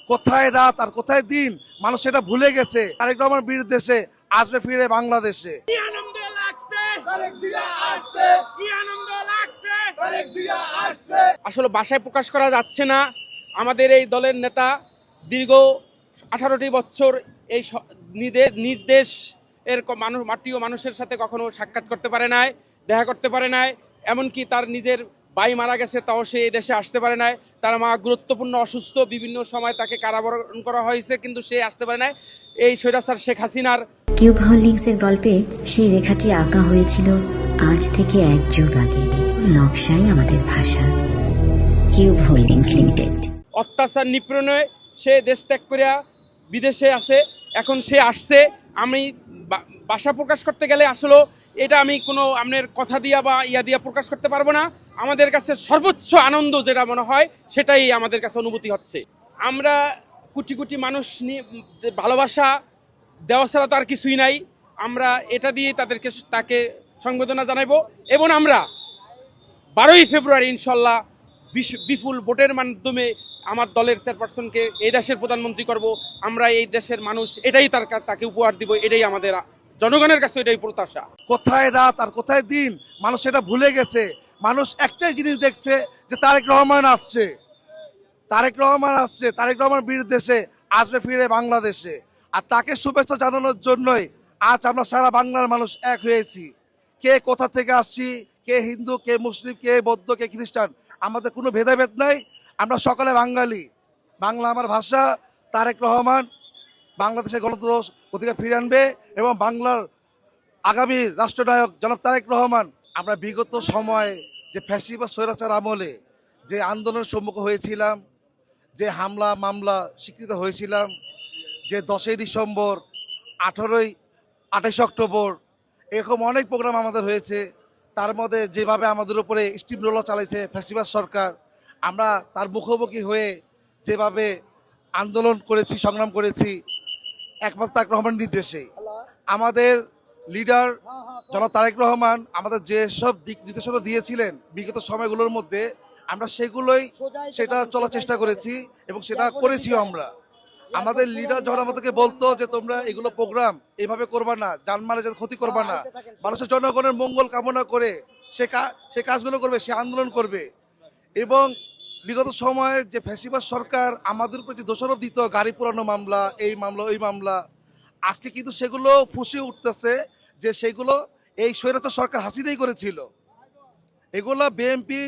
কোথায় রাত আর কোথায় দিন মানুষ সেটা ভুলে গেছে। তারেক রহমান বীর দেশে আসবে ফিরে বাংলাদেশে। কি আনন্দ লাগছে, তারেক জিয়া আসছে, কি আনন্দ লাগছে। তারেক জিয়া আসছে। আসলে ভাষায় প্রকাশ করা যাচ্ছে না। আমাদের এই দলের নেতা দীর্ঘ 18টি বছর এই নির্দেশ এর মানুষ মাটিও মানুষের সাথে কখনো সাক্ষাৎ করতে পারে নাই, দেখা করতে পারে নাই। এমনকি তার নিজের ভাই মারা গেছে, তাও সে এই দেশে আসতে পারে নাই। তার মা গুরুত্বপূর্ণ অসুস্থ, বিভিন্ন সময় তাকে কারাবরণ করা হয়েছে, কিন্তু সে আসতে পারে নাই। এই স্বৈরাচার শেখ হাসিনার কিউব হোল্ডিংসের গল্পে সেই রেখাটি আঁকা হয়েছিল আজ থেকে 1 যুগ আগে। নকশাই আমাদের ভাষা। Cube holdings limited. অত্যাচার নিপীড়নে সে দেশ ত্যাগ করিয়া বিদেশে আছে, এখন সে আসছে। আমি ভাষা প্রকাশ করতে গেলে আসলে এটা আমি কোনো আপনার কথা দিয়া বা ইয়া দিয়া প্রকাশ করতে পারবো না। আমাদের কাছে সর্বোচ্চ আনন্দ যেটা মনে হয় সেটাই আমাদের কাছে অনুভূতি হচ্ছে। আমরা কোটি কোটি মানুষ নিয়ে ভালোবাসা দেওয়া ছাড়া তো আর কিছুই নাই। আমরা এটা দিয়ে তাকে সংবেদনা জানাবো এবং আমরা 12ই ফেব্রুয়ারি ইনশাল্লাহ বিপুল ভোটের মাধ্যমে আমার দলের চেয়ারপারসনকে এই দেশের প্রধানমন্ত্রী করব। আমরা এই দেশের মানুষ এটাই তাকে উপহার দিব, এটাই আমাদের জনগণের কাছে এটাই প্রত্যাশা। কোথায় রাত আর কোথায় দিন মানুষ সেটা ভুলে গেছে। মানুষ একটাই জিনিস দেখছে যে তারেক রহমান আসছে, তারেক রহমান আসছে, তারেক রহমান বীর দেশে আসবে ফিরে বাংলাদেশে। আর তাকে শুভেচ্ছা জানানোর জন্যই আজ আমরা সারা বাংলার মানুষ এক হয়েছি। কে কোথা থেকে আসছি, কে হিন্দু, কে মুসলিম, কে বৌদ্ধ, কে খ্রিস্টান, আমাদের কোনো ভেদাভেদ নাই। আমরা সকলে বাঙালি। বাংলা আমার ভাষা। তারেক রহমান বাংলাদেশের গণতন্ত্র অধিকার ফিরে আনবে এবং বাংলার আগামী রাষ্ট্রনায়ক জনাব তারেক রহমান। আমরা বিগত সময়ে যে ফ্যাসিবাদ স্বৈরাচার আমলে যে আন্দোলনের সম্মুখীন হয়েছিলাম, যে হামলা মামলা স্বীকৃত হয়েছিলাম, যে 10ই ডিসেম্বর, 28 অক্টোবর, এরকম অনেক প্রোগ্রাম আমাদের হয়েছে। তার মধ্যে যেভাবে আমাদের উপরে স্টিম রোলার চালাইছে ফ্যাসিবাদ সরকার, আমরা তার মুখোমুখি হয়ে যেভাবে আন্দোলন করেছি, সংগ্রাম করেছি, একমাত্র তারেক রহমানের নির্দেশে। আমাদের লিডার জনাব তারেক রহমান আমাদের যেসব দিক নির্দেশনা দিয়েছিলেন বিগত সময়গুলোর মধ্যে, আমরা সেটা চলার চেষ্টা করেছি এবং সেটা করেছিও আমরা। আমাদের লিডার যখন আমাদেরকে বলতো যে তোমরা এগুলো প্রোগ্রাম এইভাবে করবা না, জানমালের যাতে ক্ষতি করবা না, মানুষের জনগণের মঙ্গল কামনা করে সে কাজগুলো করবে, সে আন্দোলন করবে। এবং বিগত সময়ে যে ফ্যাসিবাদ সরকার আমাদের উপর যে দোষারোপ দিত, গাড়ি পোড়ানো মামলা, এই মামলা ওই মামলা, আজকে কিন্তু সেগুলো ফুসে উঠতেছে যে সেগুলো এই স্বৈরাচার সরকার হাসিনাই করেছিল। এগুলো বিএনপি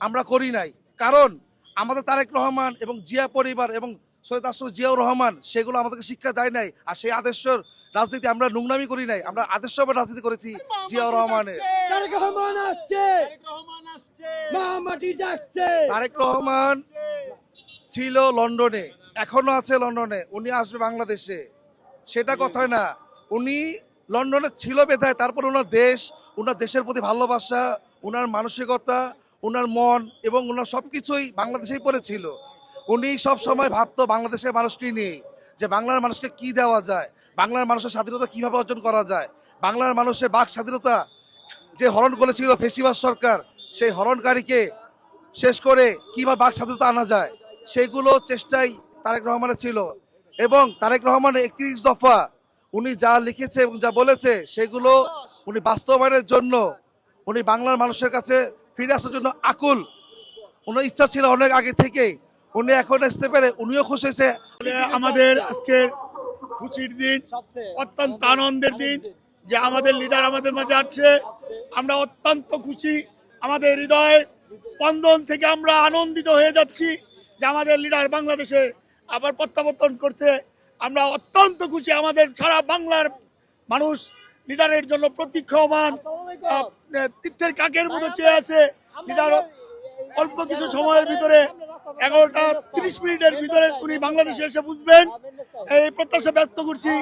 আমরা করি নাই। কারণ আমাদের তারেক রহমান এবং জিয়া পরিবার এবং সৈয়দ আশরাফ জিয়াউর রহমান সেগুলো আমাদেরকে শিক্ষা দেয় নাই। আর সেই আদর্শের রাজনীতি আমরা নোংরামি করি নাই, আমরা আদর্শভাবে রাজনীতি করেছি জিয়াউর রহমানের। তারেক রহমান আসছে, মা মাটি ডাকছে। তারেক রহমান ছিল লন্ডনে, এখনো আছে লন্ডনে, উনি আসবে বাংলাদেশে, সেটা কথা না। উনি লন্ডনে ছিল বেধায় তারপর ওনার দেশের প্রতি ভালোবাসা, ওনার মানসিকতা, ওনার মন এবং ওনার সবকিছুই বাংলাদেশেই পড়েছিল। উনি সব সময় ভাবতো বাংলাদেশের মানুষকে নিয়ে, যে বাংলার মানুষকে কি দেওয়া যায়, বাংলার মানুষের স্বাধীনতা কিভাবে অর্জন করা যায়, বাংলার মানুষের বাক স্বাধীনতা যে হরণ করেছিল ফ্যাসিবাদ সরকার, সেই হরণকারীকে শেষ করে কিভাবে বাক স্বাধীনতা আনা যায়, সেইগুলো চেষ্টাই তারেক রহমানের ছিল। এবং তারেক রহমানের 31 দফা উনি যা লিখেছে এবং যা বলেছে সেগুলো উনি বাস্তবায়নের জন্য, উনি বাংলার মানুষের কাছে ফিরে আসার জন্য আকুল। ওনার ইচ্ছা ছিল অনেক আগে থেকেই, উনি এখন আসতে পেরে উনিও খুশি হয়েছে। আমাদের আজকের খুশির দিন, অত্যন্ত আনন্দের দিন যে আমাদের লিডার আমাদের মাঝে আসছে। আমরা অত্যন্ত খুশি, আমাদের হৃদয় স্পন্দন থেকে আমরা আনন্দিত হয়ে যাচ্ছি যে আমাদের লিডার বাংলাদেশে আবার প্রত্যাবর্তন করছে। আমরা অত্যন্ত খুশি, আমাদের সারা বাংলার মানুষ লিডারের জন্য প্রতীক্ষমান, তীর্থের কাকের মতো চেয়ে আছে। লিডার অল্প কিছু সময়ের ভিতরে 11টা 30 মিনিটের ভিতরে উনি বাংলাদেশে এসে বুঝবেন, এই প্রত্যাশা ব্যক্ত করছি।